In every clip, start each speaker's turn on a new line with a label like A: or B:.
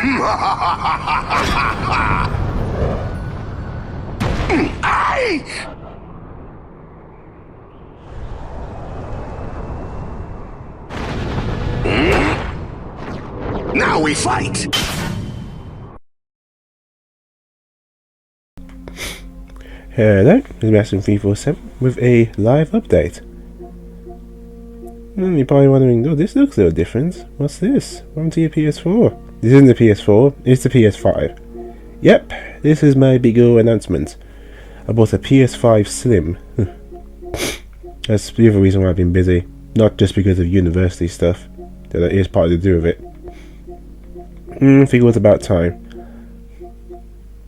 A: Now we fight!
B: Hello, this is Master347 with a live update. You're probably wondering, oh, this looks a little different. What's this? Welcome to your PS4. This isn't the PS4, it's the PS5. Yep, this is my big ol' announcement. I bought a PS5 Slim. That's the other reason why I've been busy. Not just because of university stuff. That is part of the do of it. I think it was about time.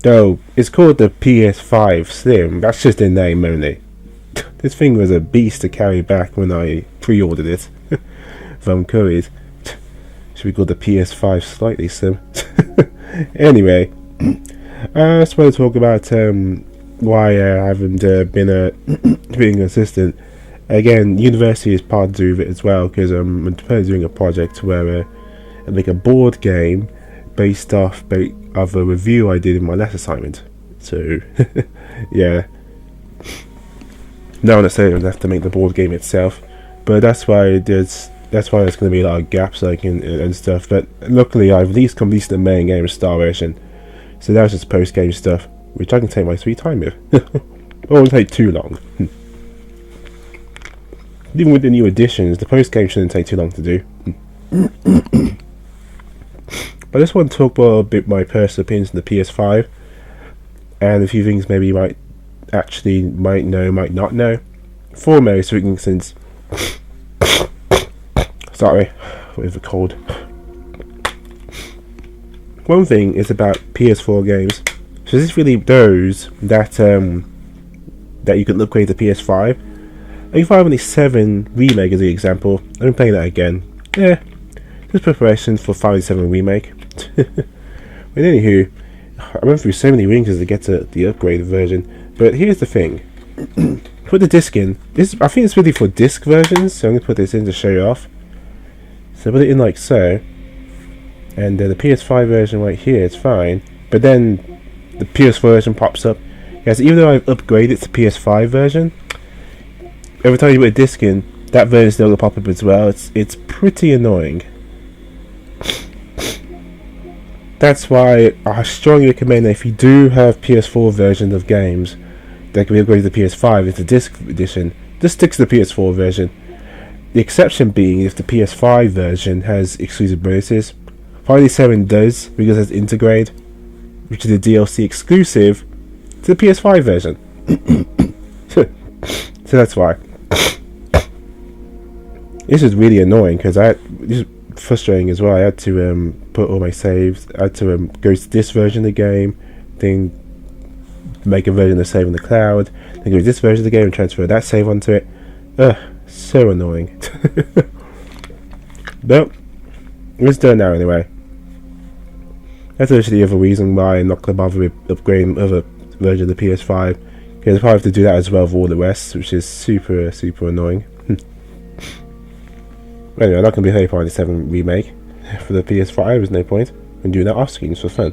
B: Though, it's called the PS5 Slim, that's just a name only. This thing was a beast to carry back when I pre-ordered it from Currys. Should we call the PS5 Slightly Slim? Anyway, I just want to talk about why I haven't been being consistent. Again, university is part to do with it as well, because I'm doing a project where I make a board game based off of a review I did in my last assignment. So, yeah. Not necessarily have to make the board game itself, but that's why there's going to be a lot of gaps and stuff. But luckily, I've at least completed the main game, Star version. So that was just post game stuff, which I can take my sweet time with. It won't take too long. Even with the new additions, the post game shouldn't take too long to do. But I just want to talk about a bit my personal opinions on the PS5 and a few things maybe you might know, might not know. Foremost, for instance, sorry, with a cold. One thing is about PS4 games, specifically those that you can upgrade to PS5. If I have only 7 Remake as an example, I'm playing that again. Yeah, just preparation for Final 7 Remake. But anywho, I went through so many rings to get to the upgraded version. But here's the thing: put the disc in. This, I think it's really for disc versions, so I'm gonna put this in to show you off. So put it in like so, and the PS5 version right here is fine. But then the PS4 version pops up. Yes, even though I've upgraded to PS5 version, every time you put a disc in, that version still will pop up as well. It's pretty annoying. That's why I strongly recommend that if you do have PS4 versions of games that can be upgraded to PS5 into disc edition, just stick to the PS4 version. The exception being if the PS5 version has exclusive bonuses. Final 7 does, because it's integrated, which is a DLC exclusive to the PS5 version. So that's why. This is really annoying because this is frustrating as well. I had to put all my saves. I had to go to this version of the game, then make a version of the save in the cloud, then go to this version of the game and transfer that save onto it. Ugh, so annoying. But it's done now anyway. That's actually the other reason why I'm not going to bother with upgrading other versions of the PS5, because I probably have to do that as well for all the rest, which is super annoying. Anyway, I'm not going to be playing Final 7 Remake for the PS5, there's no point in doing that off screen, it's for fun.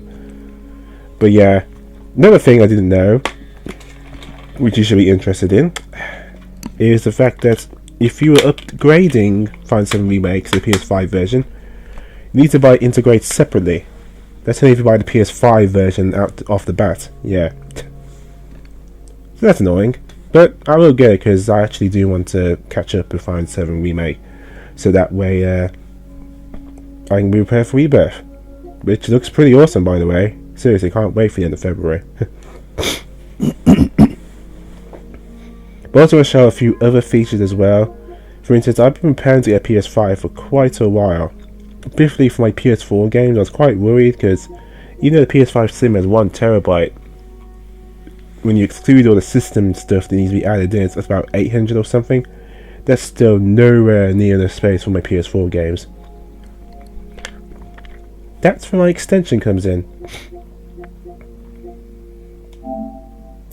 B: But yeah, another thing I didn't know, which you should be interested in, is the fact that if you were upgrading Final 7 Remake to the PS5 version, you need to buy Integrate separately. That's only if you buy the PS5 version out off the bat, yeah. So that's annoying, but I will get it because I actually do want to catch up with Final 7 Remake. So that way I can be prepared for Rebirth, which looks pretty awesome, by the way. Seriously, can't wait for the end of February. But I also want to show a few other features as well. For instance, I've been preparing to get a PS5 for quite a while. Briefly for my PS4 games, I was quite worried because even though the PS5 Slim has 1 terabyte, when you exclude all the system stuff that needs to be added in, it's about 800 or something. That's still nowhere near the space for my PS4 games. That's where my extension comes in.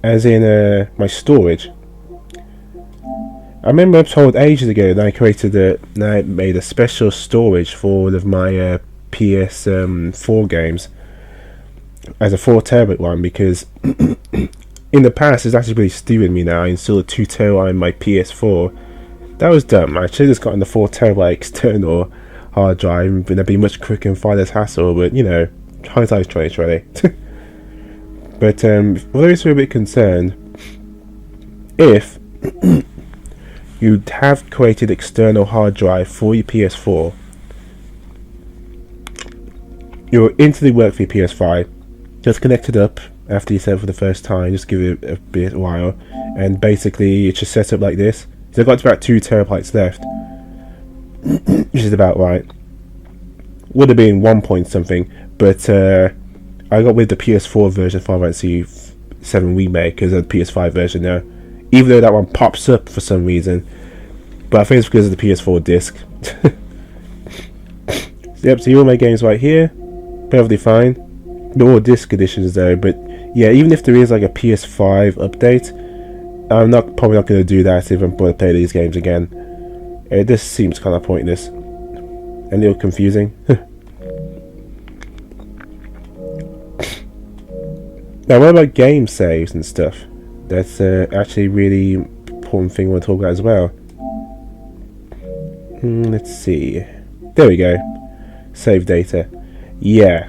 B: As in my storage. I remember I was told ages ago that I made a special storage for all of my PS4 games as a 4 terabyte one, because in the past it's actually really stupid me now. I installed a 2 terabyte on my PS4. That was dumb. I should have just gotten the 4 terabyte external hard drive, and that'd be much quicker and far less hassle. But you know, hindsight's 2020. But although it's a bit concerned, if you have created external hard drive for your PS4, you'll instantly work for your PS5. Just connect it up after you set it for the first time. Just give it a bit while, and basically it's just set up like this. So I've got about 2 terabytes left, which is about right. Would have been 1 point something, but I got with the PS4 version 5.7 remake because of the PS5 version now. Even though that one pops up for some reason, but I think it's because of the PS4 disc. Yep, so all my games right here, perfectly fine. They're all disc editions though, but yeah, even if there is like a PS5 update, I'm probably not going to do that if I'm going to play these games again. It just seems kind of pointless and a little confusing. Now, what about game saves and stuff? That's actually a really important thing I want to talk about as well. Let's see. There we go. Save data. Yeah.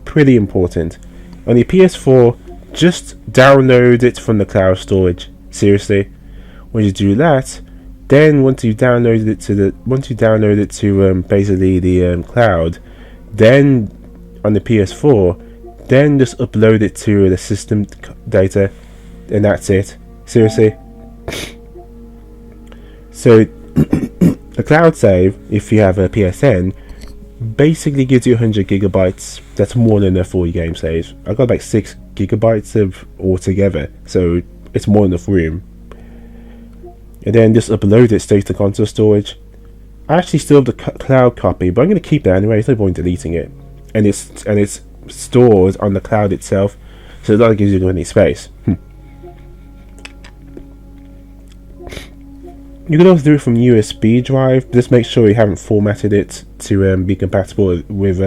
B: Pretty important. On your PS4, just download it from the cloud storage. Seriously. When you do that, then once you download it to basically the cloud, then on the PS4, then just upload it to the system data, and that's it. Seriously. So the cloud save, if you have a PSN, basically gives you 100 gigabytes. That's more than enough for your game saves. I've got like 6 gigabytes of altogether, so it's more than enough room. And then just upload it straight to console storage. I actually still have the cloud copy, but I'm going to keep that anyway. There's no point deleting it, and it's stored on the cloud itself, so that gives you any space. You can also do it from USB drive. Just make sure you haven't formatted it to be compatible with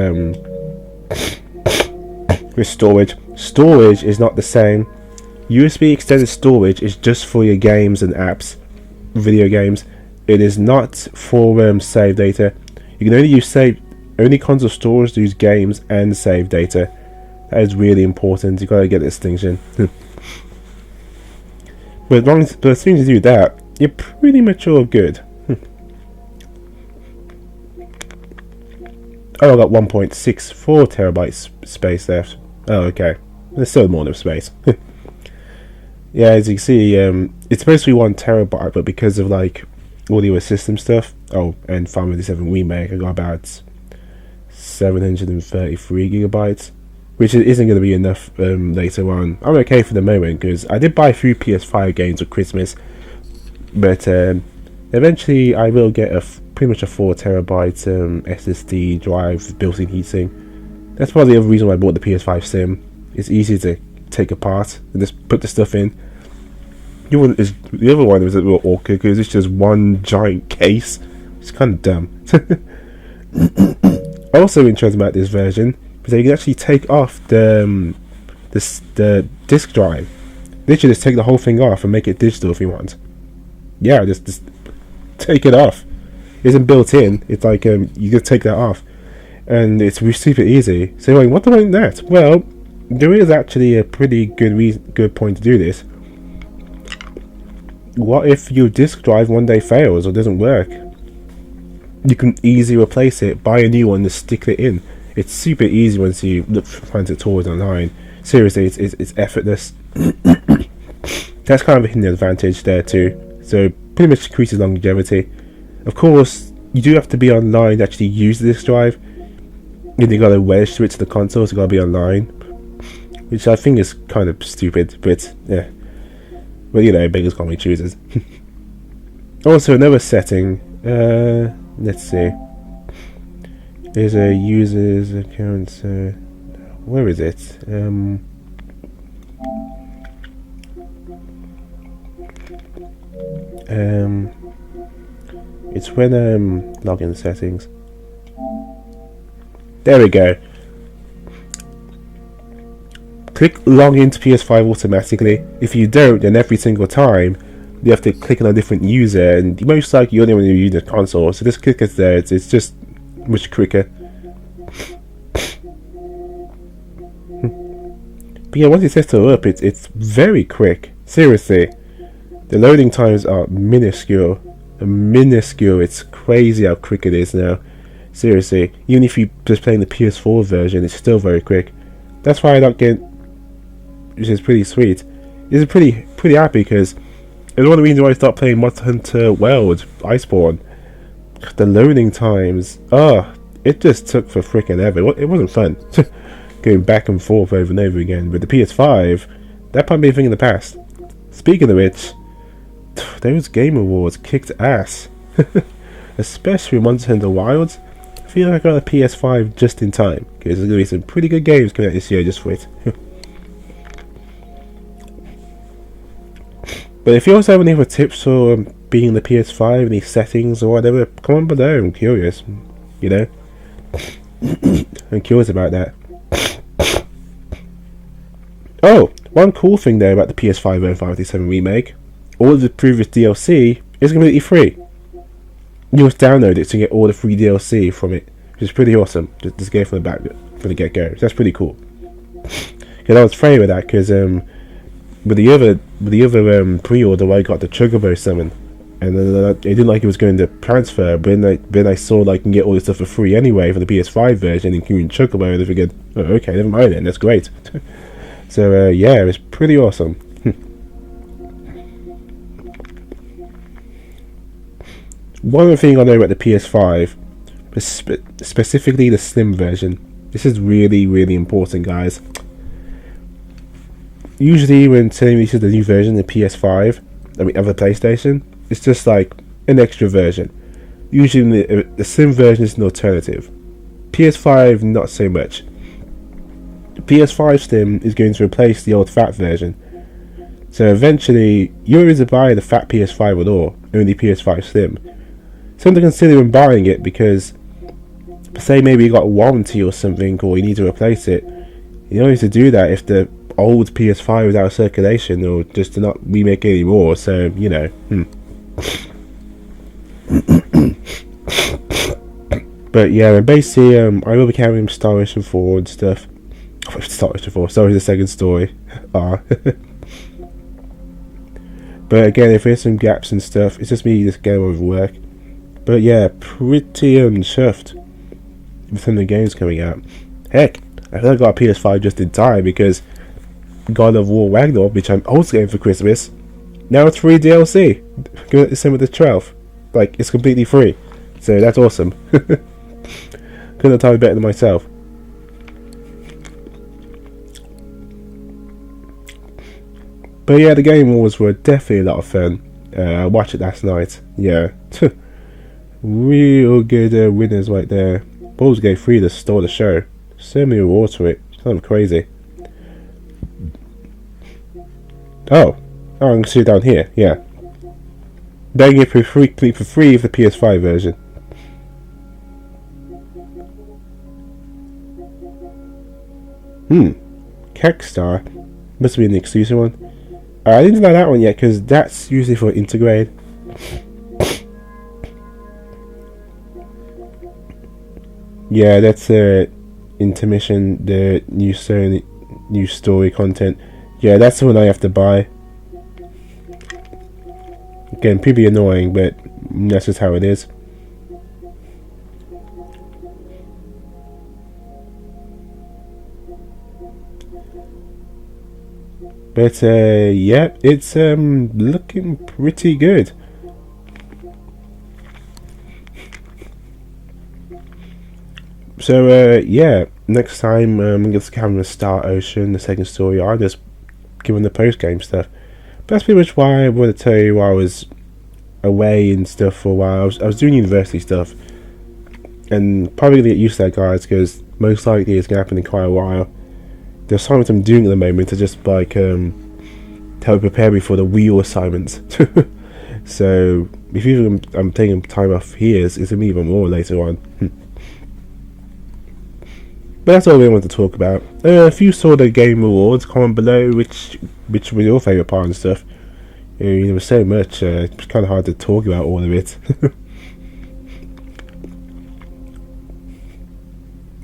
B: storage. Storage is not the same. USB extended storage is just for your games and apps, video games. It is not for save data. You can only use only console storage use games and save data. That is really important. You've got to get the distinction. But as soon as you do that, you're pretty much all good. Oh, I got 1.64 terabytes space left. Oh, okay. There's still more of space. Yeah, as you can see, it's supposed to be 1 terabyte, but because of like audio system stuff, and Final Fantasy 7 Remake, I got about 733 gigabytes, which isn't going to be enough later on. I'm okay for the moment because I did buy a few PS5 games for Christmas, but eventually I will get pretty much a 4 terabyte SSD drive with built-in heatsink. That's probably the other reason why I bought the PS5 Sim. It's easy to take apart and just put the stuff in. The other one was a little awkward because it's just one giant case. It's kind of dumb. Also interesting about this version is that you can actually take off the disk drive. Literally just take the whole thing off and make it digital if you want. Yeah, just take it off. It isn't built in. It's like you can take that off, and it's super easy. So like, what about that? Well, there is actually a pretty good point to do this. What if your disk drive one day fails or doesn't work? You can easily replace it, buy a new one, and stick it in. It's super easy once you find tutorials online. Seriously, it's effortless. That's kind of a hidden advantage there too. So pretty much increases longevity. Of course, you do have to be online to actually use the disk drive. And you gotta register it to the console, so you gotta be online, which I think is kind of stupid, but yeah. But you know, beggars can't be choosers. Also, another setting. Let's see. There's a user's account. Where is it? It's when login settings. There we go. Click log into PS5 automatically. If you don't, then every single time you have to click on a different user, and most likely you're the only one who uses the console. So just click it there. It's just much quicker. But yeah, once it sets it up, it's very quick. Seriously, the loading times are minuscule. Minuscule. It's crazy how quick it is now. Seriously, even if you just playing the PS4 version, it's still very quick. That's why I don't get, which is pretty sweet. This is pretty happy because it's one of the reasons why I stopped playing Monster Hunter World Iceborne. The loading times, it just took for freaking ever. It wasn't fun going back and forth over and over again. But the PS5, that might be a thing in the past. Speaking of which, those Game Awards kicked ass, especially Monster Hunter Wilds. I feel like I got a PS5 just in time because there's gonna be some pretty good games coming out this year just for it. But if you also have any other tips for being the PS5, any settings or whatever, comment below. I'm curious, you know. I'm curious about that. Oh, one cool thing though about the PS5 I remake, all of the previous DLC is completely free. You just download it to get all the free DLC from it, which is pretty awesome. Just go from the get-go. So that's pretty cool. Because I was afraid with that, because with the other pre-order, I got the Chocobo summon, and then I didn't like it was going to transfer. But then I saw that I can get all this stuff for free anyway for the PS5 version, including Chocobo. And I figured, oh, okay, never mind then. That's great. So yeah, it was pretty awesome. One other thing I know about the PS5, specifically the Slim version, this is really, really important, guys. Usually when Sony releases the new version, the PS5, of the PlayStation, it's just like an extra version. Usually the Slim version is an alternative. PS5, not so much. The PS5 Slim is going to replace the old fat version. So eventually, you're either buying the fat PS5 or only PS5 Slim. Something to consider when buying it, because say maybe you got a warranty or something, or you need to replace it. You don't need to do that if the old PS5 is out of circulation, or just to not remake it anymore. So you know. But yeah, basically, I will be carrying Star Ocean 4 and stuff. Star Ocean 4, sorry, the second story. But again, if there's some gaps and stuff, it's just me just going over work. But yeah, pretty chuffed with some of the games coming out. Heck, I think I got a PS5 just in time, because God of War Ragnarok, which I'm also getting for Christmas, now it's free DLC. Going out December the 12th. Like, it's completely free. So that's awesome. Couldn't have timed better than myself. But yeah, the Game Awards were definitely a lot of fun. I watched it last night. Yeah. Real good winners right there. Balls Gate 3 to stole the show. So many awards for it. It's kind of crazy. Oh, I can see it down here. Yeah. They get for free for the PS5 version. Kekstar must be an exclusive one. I didn't know that one yet, because that's usually for Intergrade. Yeah, that's intermission, the new story content. Yeah, that's the one I have to buy. Again, pretty annoying, but that's just how it is. But yeah, it's looking pretty good. So yeah, next time I'm just having a Star Ocean, the second story, I'm just giving the post game stuff. But that's pretty much why I want to tell you why I was away and stuff for a while. I was doing university stuff, and probably gonna get used to that, guys, because most likely it's gonna happen in quite a while. There's something I'm doing at the moment to just like help prepare me for the real assignments. So if you think I'm taking time off here, it's gonna be even more later on. But that's all we want to talk about. If you saw the game awards, comment below which was your favourite part and stuff. There was so much, it's kind of hard to talk about all of it.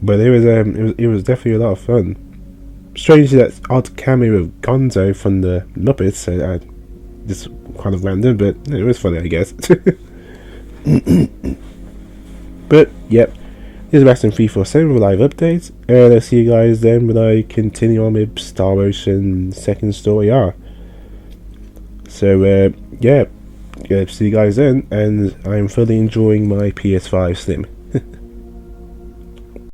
B: But it was definitely a lot of fun. Strangely, that odd cameo of Gonzo from the Muppets, just kind of random, but it was funny, I guess. But yep, this is Wrestling 347 with live updates, and I'll see you guys then when I continue on with Star Ocean second story R. So yeah, see you guys then, and I'm fully enjoying my PS5 Slim.